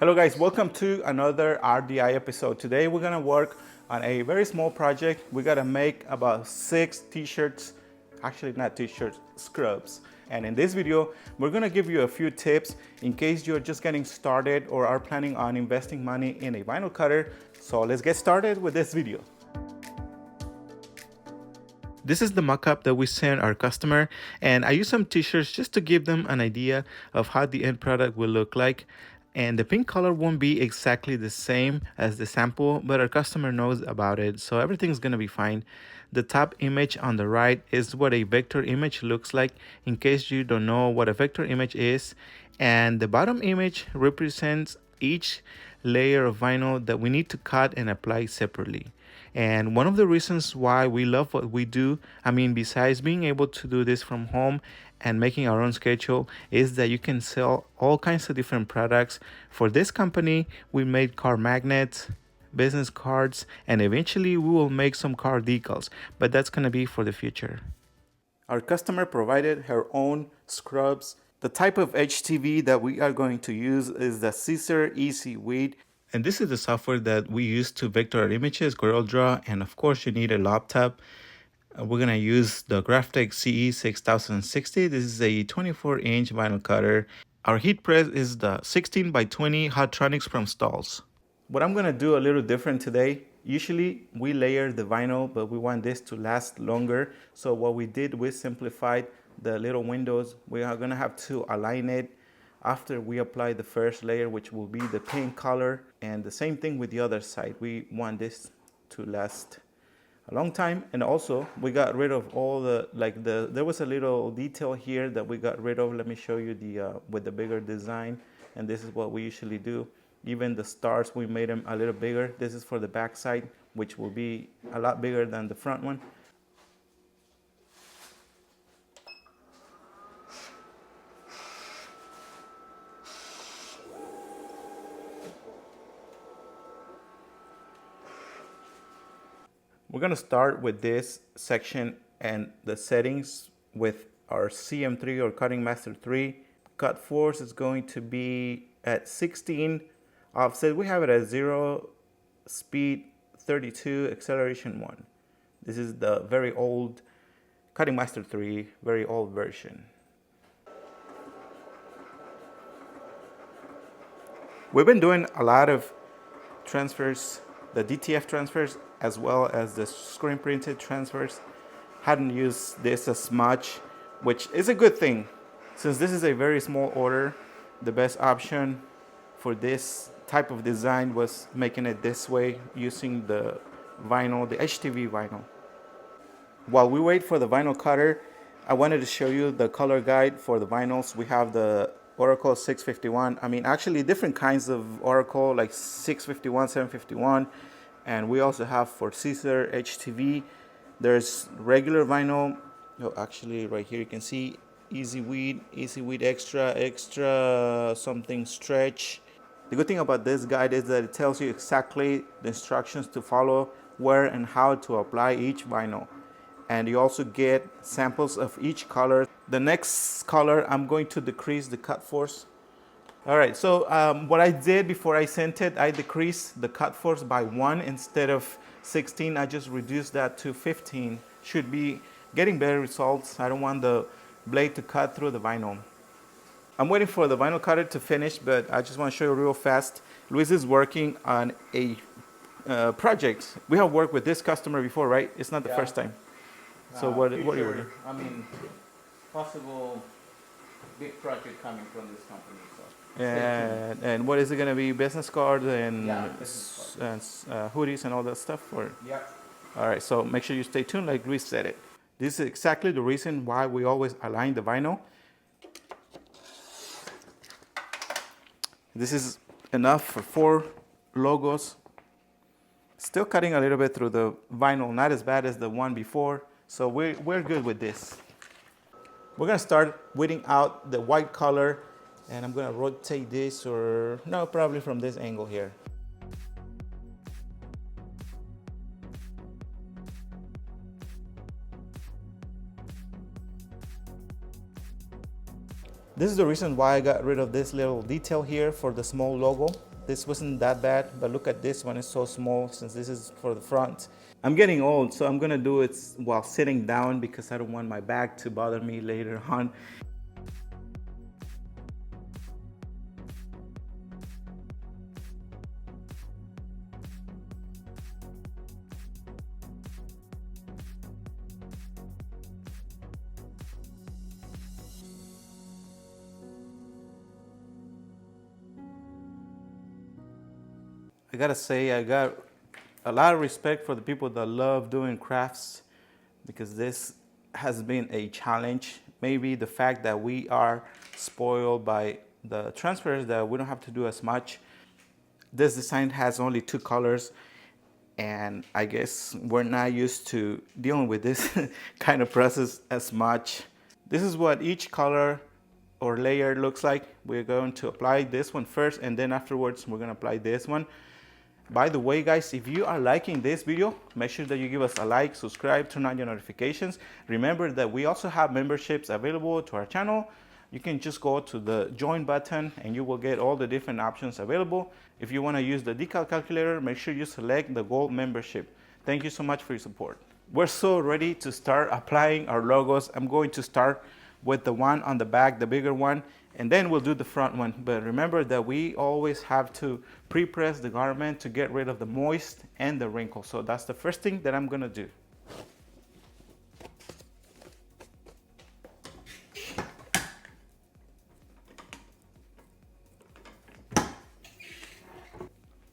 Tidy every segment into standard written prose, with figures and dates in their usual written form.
Hello guys, welcome to another RDI episode. Today we're gonna work on a very small project. We gotta make about 6 t-shirts, actually not t-shirts, scrubs. And in this video, we're gonna give you a few tips in case you're just getting started or are planning on investing money in a vinyl cutter. So let's get started with this video. This is the mock-up that we sent our customer, and I used some t-shirts just to give them an idea of how the end product will look like. And the pink color won't be exactly the same as the sample, but our customer knows about it, so everything's gonna be fine. The top image on the right is what a vector image looks like, in case you don't know what a vector image is. And the bottom image represents each layer of vinyl that we need to cut and apply separately. And one of the reasons why we love what we do, besides being able to do this from home and making our own schedule, is that you can sell all kinds of different products. For this company, we made car magnets, business cards, and eventually we will make some car decals, but that's going to be for the future. Our customer provided her own scrubs. The type of HTV that we are going to use is the Caesar Easy Weed. And this is the software that we use to vector our images, CorelDRAW, and of course you need a laptop. We're gonna use the Graphtec CE 6060. This is a 24-inch vinyl cutter. Our heat press is the 16 by 20 Hottronics from Stahls. What I'm gonna do a little different today. Usually we layer the vinyl, but we want this to last longer. So what we did, we simplified the little windows. We are gonna have to align it after we apply the first layer, which will be the pink color. And the same thing with the other side. We want this to last a long time. And also we got rid of all there was a little detail here that we got rid of. Let me show you with the bigger design. And this is what we usually do. Even the stars, we made them a little bigger. This is for the back side, which will be a lot bigger than the front one. We're gonna start with this section and the settings with our CM3 or Cutting Master 3. Cut force is going to be at 16. Offset, we have it at 0, speed 32, acceleration 1. This is the very old Cutting Master 3, very old version. We've been doing a lot of transfers, the DTF transfers, as well as the screen printed transfers. Hadn't used this as much, which is a good thing. Since this is a very small order, the best option for this type of design was making it this way, using the vinyl, the HTV vinyl. While we wait for the vinyl cutter, I wanted to show you the color guide for the vinyls. We have the Oracle 651. Actually different kinds of Oracle, like 651, 751. And we also have for Caesar HTV. There's regular vinyl. Actually right here you can see Easy Weed extra something stretch. The good thing about this guide is that it tells you exactly the instructions to follow, where and how to apply each vinyl. And you also get samples of each color. The next color, I'm going to decrease the cut force. All right, so what I did before I sent it, I decreased the cut force by 1 instead of 16. I just reduced that to 15. Should be getting better results. I don't want the blade to cut through the vinyl. I'm waiting for the vinyl cutter to finish, but I just want to show you real fast. Luis is working on a project. We have worked with this customer before, right? It's not the first time. So what are you working? Possible big project coming from this company. And what is it going to be? Business cards and, business and hoodies and all that stuff? Or? Yeah. All right, so make sure you stay tuned like Luis said it. This is exactly the reason why we always align the vinyl. This is enough for 4 logos. Still cutting a little bit through the vinyl, not as bad as the one before. So we're good with this. We're gonna start weeding out the white color, and I'm gonna rotate this, or no, probably from this angle here. This is the reason why I got rid of this little detail here for the small logo. This wasn't that bad, but look at this one, it's so small since this is for the front. I'm getting old, so I'm gonna do it while sitting down because I don't want my back to bother me later on. I gotta say, I got a lot of respect for the people that love doing crafts because this has been a challenge. Maybe the fact that we are spoiled by the transfers that we don't have to do as much. This design has only 2 colors, and I guess we're not used to dealing with this kind of process as much. This is what each color or layer looks like. We're going to apply this one first, and then afterwards we're going to apply this one. By the way, guys, if you are liking this video, make sure that you give us a like, subscribe, turn on your notifications. Remember that we also have memberships available to our channel. You can just go to the join button and you will get all the different options available. If you want to use the decal calculator, make sure you select the gold membership. Thank you so much for your support. We're so ready to start applying our logos. I'm going to start with the one on the back, the bigger one, and then we'll do the front one. But remember that we always have to pre-press the garment to get rid of the moist and the wrinkle. So that's the first thing that I'm gonna do.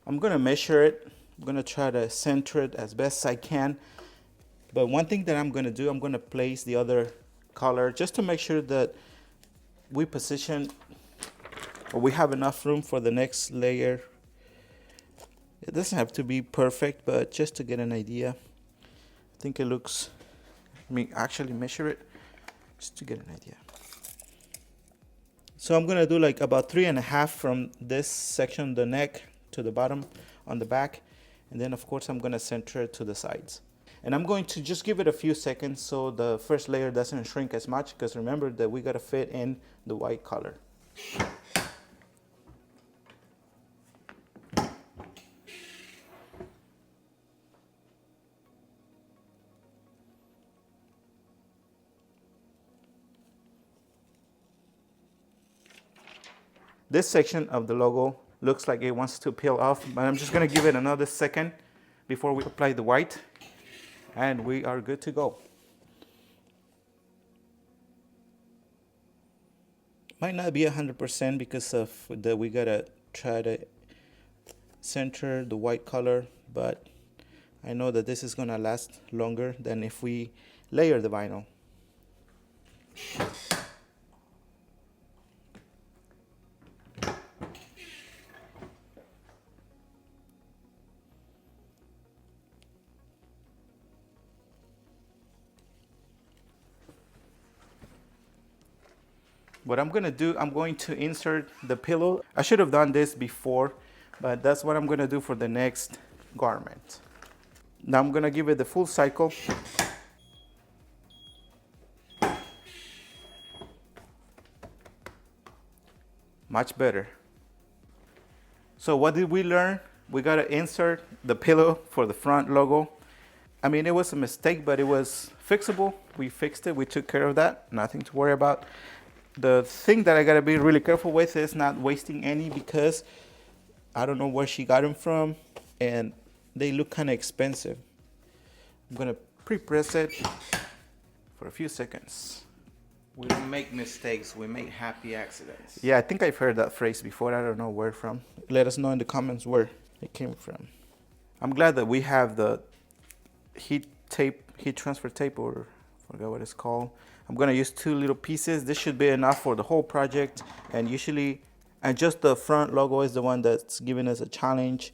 I'm gonna measure it. I'm gonna try to center it as best I can. But one thing that I'm gonna do, I'm gonna place the other color just to make sure that we position or we have enough room for the next layer. It doesn't have to be perfect, but just to get an idea. I think it looks, let me actually measure it just to get an idea. So I'm gonna do like about 3.5 from this section, the neck, to the bottom on the back. And then of course I'm gonna center it to the sides. And I'm going to just give it a few seconds so the first layer doesn't shrink as much, because remember that we gotta fit in the white color. This section of the logo looks like it wants to peel off, but I'm just gonna give it another second before we apply the white, and we are good to go. Might not be 100% because of the we gotta try to center the white color, but I know that this is gonna last longer than if we layer the vinyl. What I'm gonna do, I'm going to insert the pillow. I should have done this before, but that's what I'm gonna do for the next garment. Now I'm gonna give it the full cycle. Much better. So what did we learn? We gotta insert the pillow for the front logo. I mean, it was a mistake, but it was fixable. We fixed it, we took care of that, nothing to worry about. The thing that I gotta be really careful with is not wasting any, because I don't know where she got them from and they look kind of expensive. I'm gonna pre-press it for a few seconds. We don't make mistakes, we make happy accidents. Yeah, I think I've heard that phrase before. I don't know where from. Let us know in the comments where it came from. I'm glad that we have the heat transfer tape, or I forgot what it's called. I'm gonna use 2 little pieces. This should be enough for the whole project. And just the front logo is the one that's giving us a challenge.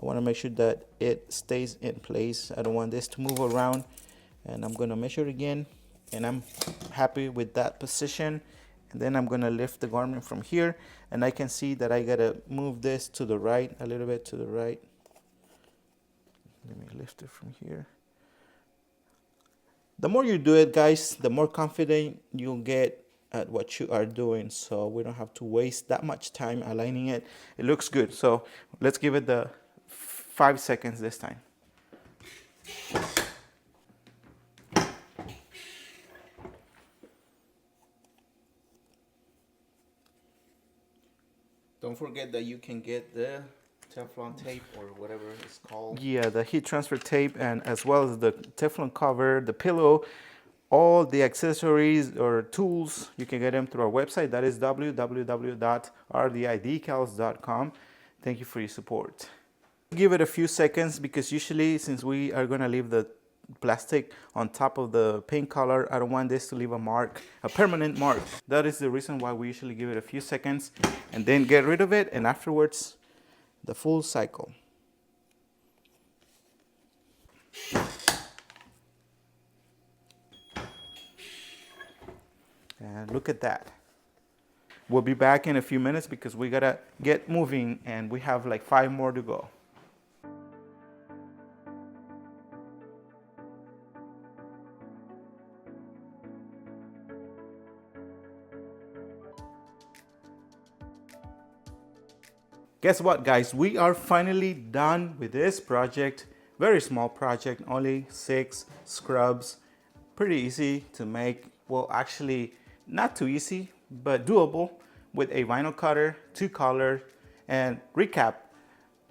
I wanna make sure that it stays in place. I don't want this to move around. And I'm gonna measure again, and I'm happy with that position. And then I'm gonna lift the garment from here, and I can see that I gotta move this to the right, a little bit to the right. Let me lift it from here. The more you do it, guys, the more confident you'll get at what you are doing, so we don't have to waste that much time aligning it. It looks good, so let's give it the 5 seconds this time. Don't forget that you can get the Teflon tape or whatever it's called. Yeah, the heat transfer tape, and as well as the Teflon cover, the pillow, all the accessories or tools, you can get them through our website. That is www.rdidecals.com. Thank you for your support. Give it a few seconds because usually, since we are going to leave the plastic on top of the paint color, I don't want this to leave a mark, a permanent mark. That is the reason why we usually give it a few seconds and then get rid of it, and afterwards the full cycle. And look at that. We'll be back in a few minutes because we gotta get moving and we have like 5 more to go. Guess what, guys? We are finally done with this project. Very small project, only 6 scrubs. Pretty easy to make. Well, actually, not too easy, but doable with a vinyl cutter, 2 colors. And recap,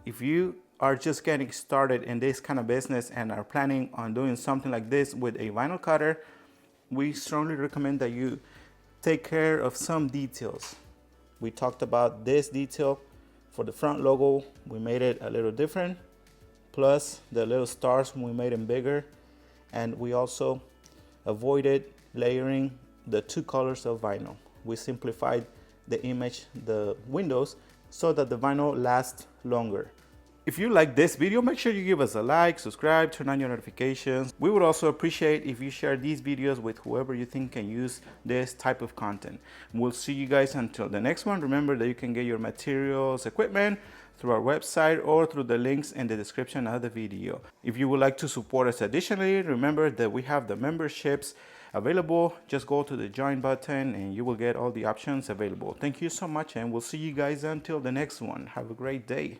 if you are just getting started in this kind of business and are planning on doing something like this with a vinyl cutter, we strongly recommend that you take care of some details. We talked about this detail. For the front logo, we made it a little different. Plus the little stars, we made them bigger. And we also avoided layering the 2 colors of vinyl. We simplified the image, the windows, so that the vinyl lasts longer. If you like this video, make sure you give us a like, subscribe, turn on your notifications. We would also appreciate if you share these videos with whoever you think can use this type of content. We'll see you guys until the next one. Remember that you can get your materials, equipment through our website or through the links in the description of the video. If you would like to support us additionally, remember that we have the memberships available. Just go to the join button and you will get all the options available. Thank you so much, and we'll see you guys until the next one. Have a great day.